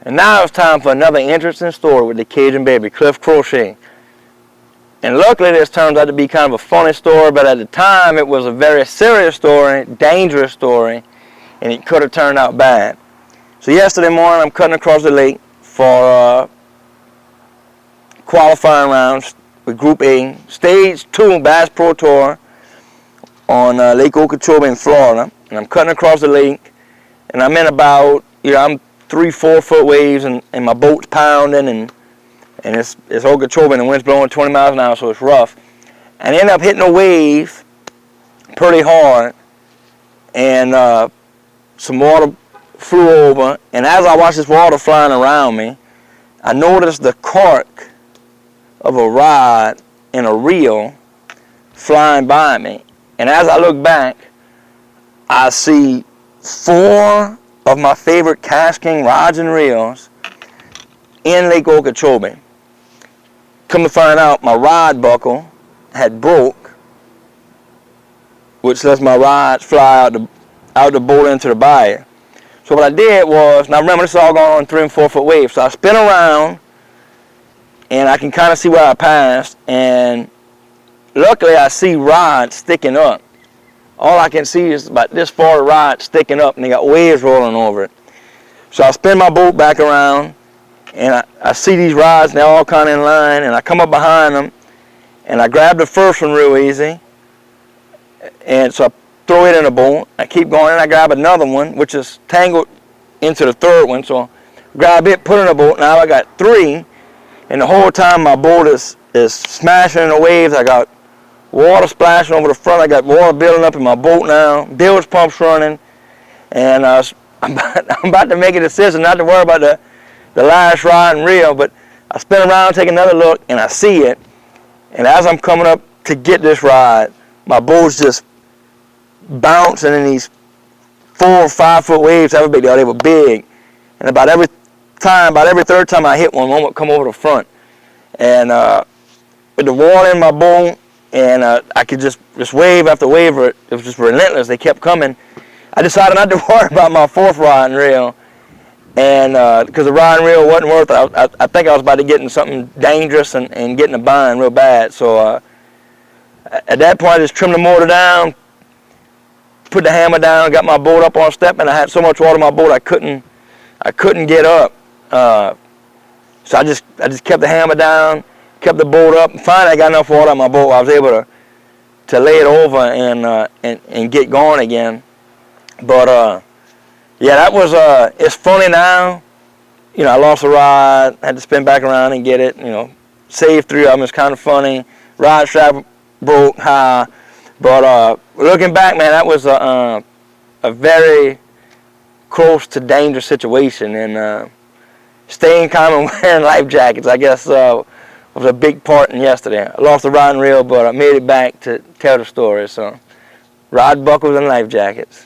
And now it's time for another interesting story with the Cajun Baby Cliff Crochet. And luckily this turns out to be kind of a funny story, but at the time it was a very serious story, dangerous story, and it could have turned out bad. So yesterday morning I'm cutting across the lake for qualifying rounds with Group A, Stage 2 Bass Pro Tour on Lake Okeechobee in Florida. And I'm cutting across the lake, and I'm in about, I'm 3-4 foot waves, and my boat's pounding, and it's Okeechobee, and the wind's blowing 20 miles an hour, so it's rough. And I end up hitting a wave pretty hard, and some water flew over, and as I watched this water flying around me, I noticed the cork of a rod and a reel flying by me. And as I look back, I see 4 of my favorite KastKIng rods and reels in Lake Okeechobee. Come to find out, my rod buckle had broke, which lets my rods fly out the boat into the bayou. So what I did was, now remember this is all going on 3 and 4 foot waves, so I spin around and I can kind of see where I passed, and luckily I see rods sticking up. All I can see is about this far rod sticking up, and they got waves rolling over it. So I spin my boat back around, and I see these rods, and they're all kind of in line, and I come up behind them, and I grab the first one real easy, and so I throw it in the boat. I keep going, and I grab another one, which is tangled into the third one, so I grab it, put it in the boat. Now I got 3, and the whole time my boat is smashing in the waves. I got water splashing over the front. I got water building up in my boat now. Bilge pump's running, and I'm about to make a decision not to worry about the last rod and reel, but I spin around, take another look, and I see it. And as I'm coming up to get this rod, my boat's just bouncing in these 4 or 5 foot waves. They were big, and about every third time I hit one would come over the front, and with the water in my boat, and I could just wave after wave. It was just relentless. They kept coming. I decided not to worry about my 4th rod and reel, and because the rod and reel wasn't worth it. I think I was about to get in something dangerous and get in a bind real bad. So at that point, I just trimmed the motor down, put the hammer down, got my boat up on a step, and I had so much water in my boat I couldn't get up. So I just kept the hammer down, kept the boat up, and finally I got enough water on my boat. I was able to lay it over and get going again. But yeah, that was it's funny now. I lost a rod, had to spin back around and get it. Saved 3 of them. It's kind of funny. Rod strap broke high, but looking back, man, that was a very close to dangerous situation, and staying calm and wearing life jackets, I guess, was a big part in yesterday. I lost the rod and reel, but I made it back to tell the story. So, rod buckles and life jackets.